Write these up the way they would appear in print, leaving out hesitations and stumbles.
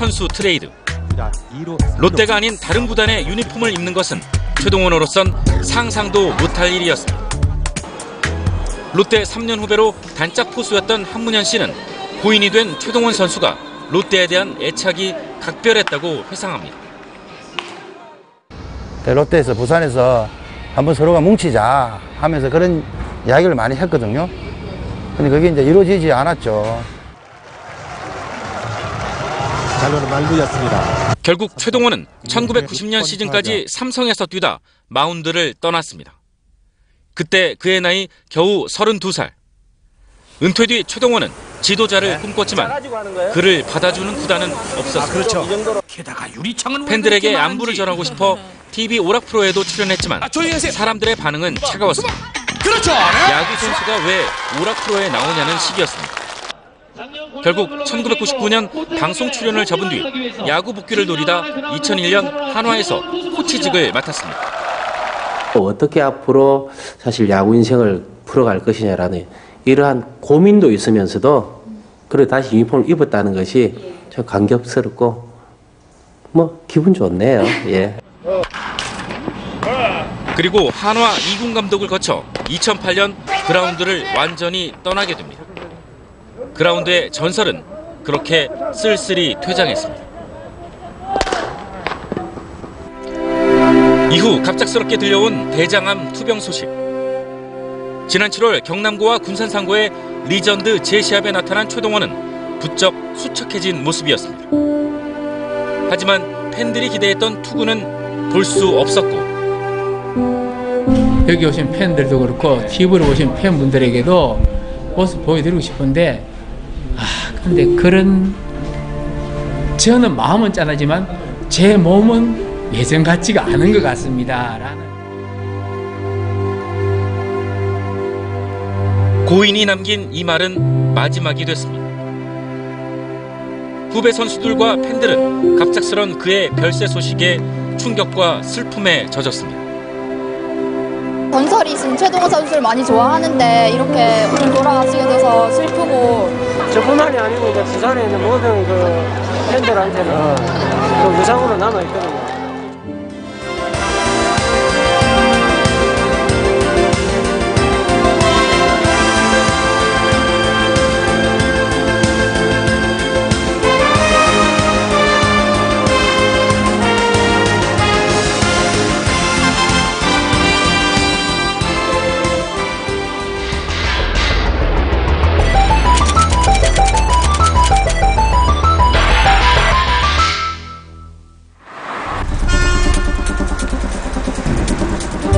선수 트레이드. 롯데가 아닌 다른 구단의 유니폼을 입는 것은 최동원으로선 상상도 못할 일이었습니다. 롯데 3년 후배로 단짝 포수였던 한문현 씨는 고인이 된 최동원 선수가 롯데에 대한 애착이 각별했다고 회상합니다. 롯데에서 부산에서 한번 서로가 뭉치자 하면서 그런 이야기를 많이 했거든요. 근데 그게 이제 이루어지지 않았죠. 잘로는 말루였습니다. 결국 최동원은 1990년 시즌까지 삼성에서 뛰다 마운드를 떠났습니다. 그때 그의 나이 겨우 32살. 은퇴 뒤 최동원은 지도자를 꿈꿨지만 그를 받아주는 구단은 없었습니다. 그렇죠. 팬들에게 안부를 전하고 싶어 TV 오락프로에도 출연했지만 사람들의 반응은 차가웠습니다. 그렇죠. 야구 선수가 왜 오락프로에 나오냐는 식이었습니다. 결국 1999년 방송 출연을 접은 뒤 야구 복귀를 노리다 2001년 한화에서 코치직을 맡았습니다. 어떻게 앞으로 사실 야구 인생을 풀어갈 것이냐라는 이러한 고민도 있으면서도 그래 다시 유니폼을 입었다는 것이 참 감격스럽고 뭐 기분 좋네요. 예. 그리고 한화 이군 감독을 거쳐 2008년 그라운드를 완전히 떠나게 됩니다. 그라운드의 전설은 그렇게 쓸쓸히 퇴장했습니다. 이후 갑작스럽게 들려온 대장암 투병 소식. 지난 7월 경남고와 군산상고의 리전드 재시합에 나타난 최동원은 부쩍 수척해진 모습이었습니다. 하지만 팬들이 기대했던 투구는 볼 수 없었고 여기 오신 팬들도 그렇고 TV로 오신 팬분들에게도 모습 보여드리고 싶은데 근데 그런 저는 마음은 짠하지만 제 몸은 예전 같지가 않은 것 같습니다. 고인이 남긴 이 말은 마지막이 됐습니다. 후배 선수들과 팬들은 갑작스런 그의 별세 소식에 충격과 슬픔에 젖었습니다. 전설이신 최동원 선수를 많이 좋아하는데 이렇게 오늘 돌아가시게 돼서 슬프고 저뿐만이 아니고 이제 부산에 있는 모든 그 팬들한테는 그 유상으로 남아있거든요.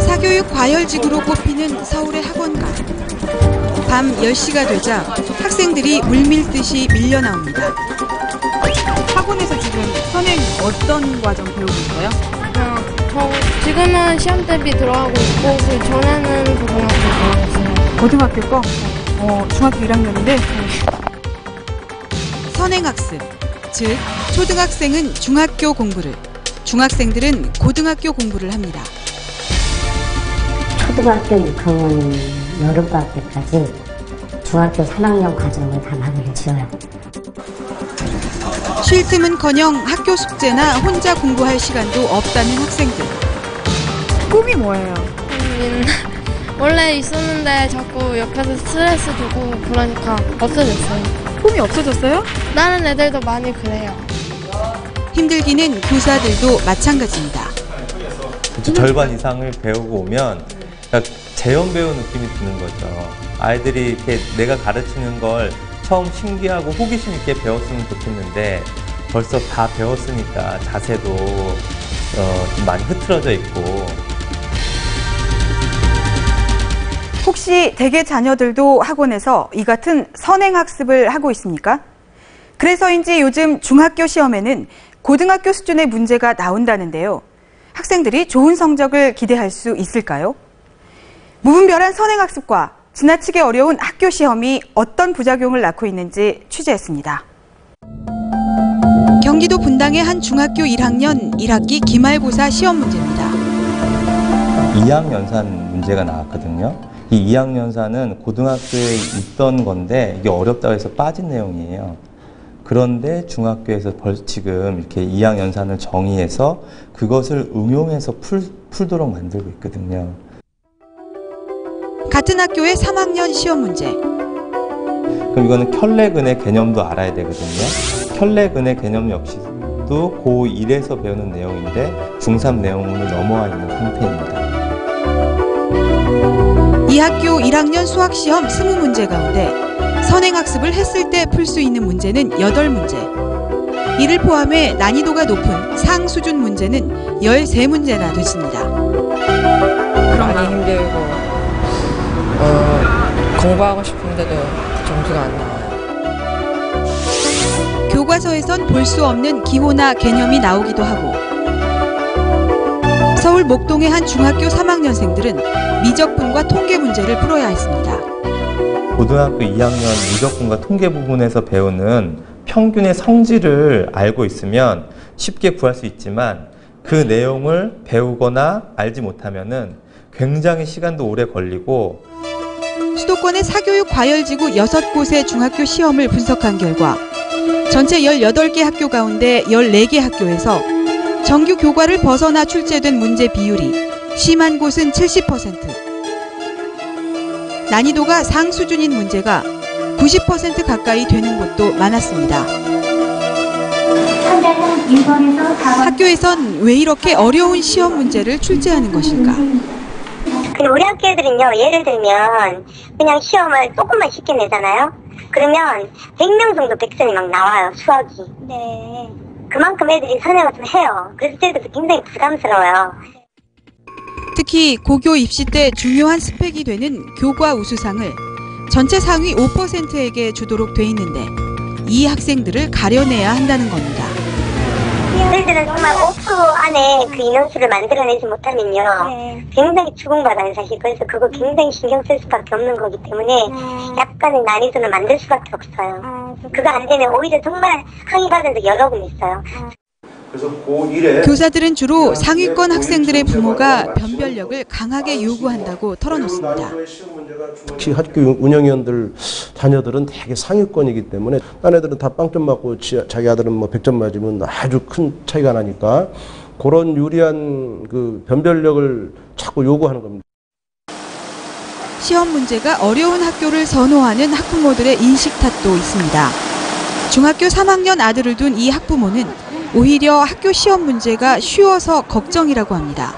사교육 과열직으로 꼽히는 서울의 학원가. 밤 10시가 되자 학생들이 물밀듯이 밀려나옵니다. 학원에서 지금 선행 어떤 과정 배우고 있어요? 지금은 시험 대비 들어가고 있고 그 전에는 고등학교 들어갔어요. 고등학교 거? 중학교 1학년인데? 선행학습, 즉 초등학생은 중학교 공부를, 중학생들은 고등학교 공부를 합니다. 초등학교 6학년 여름방학 때까지 중학교 3학년 과정을 다 마무리 지어요. 쉴 틈은커녕 학교 숙제나 혼자 공부할 시간도 없다는 학생들. 꿈이 뭐예요? 원래 있었는데 자꾸 옆에서 스트레스 주고 그러니까 없어졌어요. 꿈이 없어졌어요? 다른 애들도 많이 그래요. 힘들기는 교사들도 마찬가지입니다. 절반 이상을 배우고 오면 재현 배우 느낌이 드는 거죠. 아이들이 이렇게 내가 가르치는 걸 처음 신기하고 호기심 있게 배웠으면 좋겠는데 벌써 다 배웠으니까 자세도 좀 많이 흐트러져 있고. 혹시 대개 자녀들도 학원에서 이 같은 선행학습을 하고 있습니까? 그래서인지 요즘 중학교 시험에는 고등학교 수준의 문제가 나온다는데요. 학생들이 좋은 성적을 기대할 수 있을까요? 무분별한 선행학습과 지나치게 어려운 학교 시험이 어떤 부작용을 낳고 있는지 취재했습니다. 경기도 분당의 한 중학교 1학년 1학기 기말고사 시험 문제입니다. 2학년산 문제가 나왔거든요. 이 2학년산은 고등학교에 있던 건데 이게 어렵다고 해서 빠진 내용이에요. 그런데 중학교에서 지금 이렇게 2학 연산을 정의해서 그것을 응용해서 풀도록 만들고 있거든요. 같은 학교의 3학년 시험 문제. 그럼 이거는 켤레근의 개념도 알아야 되거든요. 켤레근의 개념 역시도 고1에서 배우는 내용인데 중3 내용으로 넘어와 있는 상태입니다. 이 학교 1학년 수학시험 20문제 가운데 선행학습을 했을 때 풀 수 있는 문제는 8문제. 이를 포함해 난이도가 높은 상수준 문제는 13문제나 됐습니다. 많이 힘들고 공부하고 싶은데도 점수가 안 나와요. 교과서에선 볼 수 없는 기호나 개념이 나오기도 하고 서울 목동의 한 중학교 3학년생들은 미적분과 통계 문제를 풀어야 했습니다. 고등학교 2학년 미적분과 통계 부분에서 배우는 평균의 성질을 알고 있으면 쉽게 구할 수 있지만 그 내용을 배우거나 알지 못하면은 굉장히 시간도 오래 걸리고 수도권의 사교육 과열지구 6곳의 중학교 시험을 분석한 결과 전체 18개 학교 가운데 14개 학교에서 정규 교과를 벗어나 출제된 문제 비율이 심한 곳은 70%, 난이도가 상수준인 문제가 90% 가까이 되는 곳도 많았습니다. 학교에선 왜 이렇게 어려운 시험 문제를 출제하는 것일까? 우리 학교 애들은요, 예를 들면 그냥 시험을 조금만 쉽게 내잖아요. 그러면 100명 정도 백선이 막 나와요, 수학이. 네. 그만큼 애들이 선행을 좀 해요. 그래서 저희들도 굉장히 부담스러워요. 특히 고교 입시 때 중요한 스펙이 되는 교과 우수상을 전체 상위 5%에게 주도록 돼 있는데 이 학생들을 가려내야 한다는 겁니다. 저희들은 정말 5% 안에 그 인원수를 만들어내지 못하면요. 굉장히 추궁받아요, 사실. 그래서 그거 굉장히 신경 쓸 수밖에 없는 거기 때문에 약간의 난이도는 만들 수밖에 없어요. 그거 안 되면 오히려 정말 항의받은 적 여러 번 있어요. 교사들은 주로 상위권 학생들의 부모가 변별력을 강하게 요구한다고 털어놓습니다. 특히 학교 운영위원들 자녀들은 되게 상위권이기 때문에 딴 애들은 다 빵점 맞고 자기 아들은 뭐 100점 맞으면 아주 큰 차이가 나니까 그런 유리한 그 변별력을 자꾸 요구하는 겁니다. 시험 문제가 어려운 학교를 선호하는 학부모들의 인식 탓도 있습니다. 중학교 3학년 아들을 둔 이 학부모는 오히려 학교 시험 문제가 쉬워서 걱정이라고 합니다.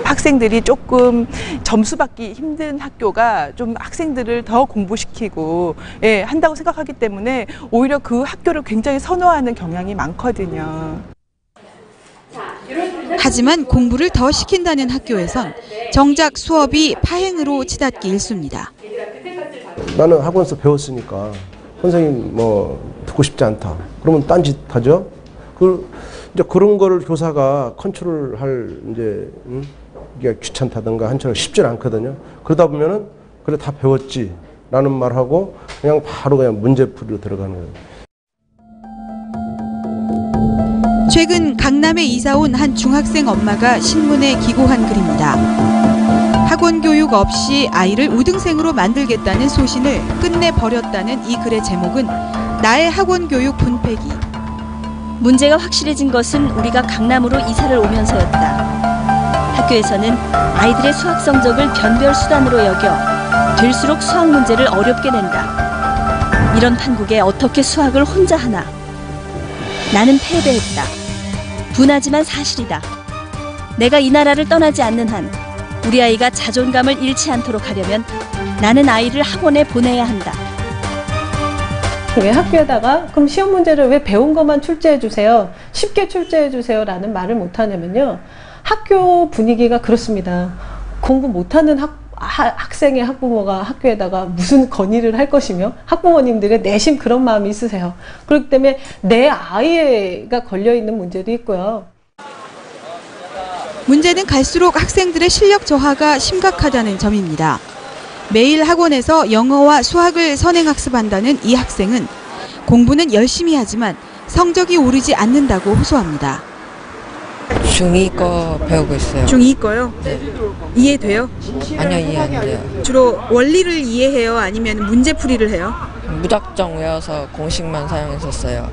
학생들이 조금 점수 받기 힘든 학교가 좀 학생들을 더 공부시키고 한다고 생각하기 때문에 오히려 그 학교를 굉장히 선호하는 경향이 많거든요. 하지만 공부를 더 시킨다는 학교에선 정작 수업이 파행으로 치닫기 일쑤입니다. 나는 학원에서 배웠으니까 선생님 뭐 듣고 싶지 않다. 그러면 딴짓 하죠. 이제 그런 거를 교사가 컨트롤할 이제 이게 귀찮다든가 한처럼 쉽지 않거든요. 그러다 보면은 그래 다 배웠지라는 말하고 그냥 바로 그냥 문제풀이로 들어가는 거예요. 최근 강남에 이사온 한 중학생 엄마가 신문에 기고한 글입니다. 학원 교육 없이 아이를 우등생으로 만들겠다는 소신을 끝내 버렸다는 이 글의 제목은 나의 학원 교육 분패기. 문제가 확실해진 것은 우리가 강남으로 이사를 오면서였다. 학교에서는 아이들의 수학 성적을 변별 수단으로 여겨 될수록 수학 문제를 어렵게 낸다. 이런 판국에 어떻게 수학을 혼자 하나? 나는 패배했다. 분하지만 사실이다. 내가 이 나라를 떠나지 않는 한 우리 아이가 자존감을 잃지 않도록 하려면 나는 아이를 학원에 보내야 한다. 왜 학교에다가 그럼 시험 문제를 왜 배운 것만 출제해 주세요, 쉽게 출제해 주세요 라는 말을 못하냐면요, 학교 분위기가 그렇습니다. 공부 못하는 학생의 학부모가 학교에다가 무슨 건의를 할 것이며 학부모님들의 내심 그런 마음이 있으세요. 그렇기 때문에 내 아이가 걸려있는 문제도 있고요. 문제는 갈수록 학생들의 실력 저하가 심각하다는 점입니다. 매일 학원에서 영어와 수학을 선행학습한다는 이 학생은 공부는 열심히 하지만 성적이 오르지 않는다고 호소합니다. 중2 거 배우고 있어요. 중2 거요? 네. 이해돼요? 아니요, 이해 안 돼요. 주로 원리를 이해해요? 아니면 문제풀이를 해요? 무작정 외워서 공식만 사용했었어요.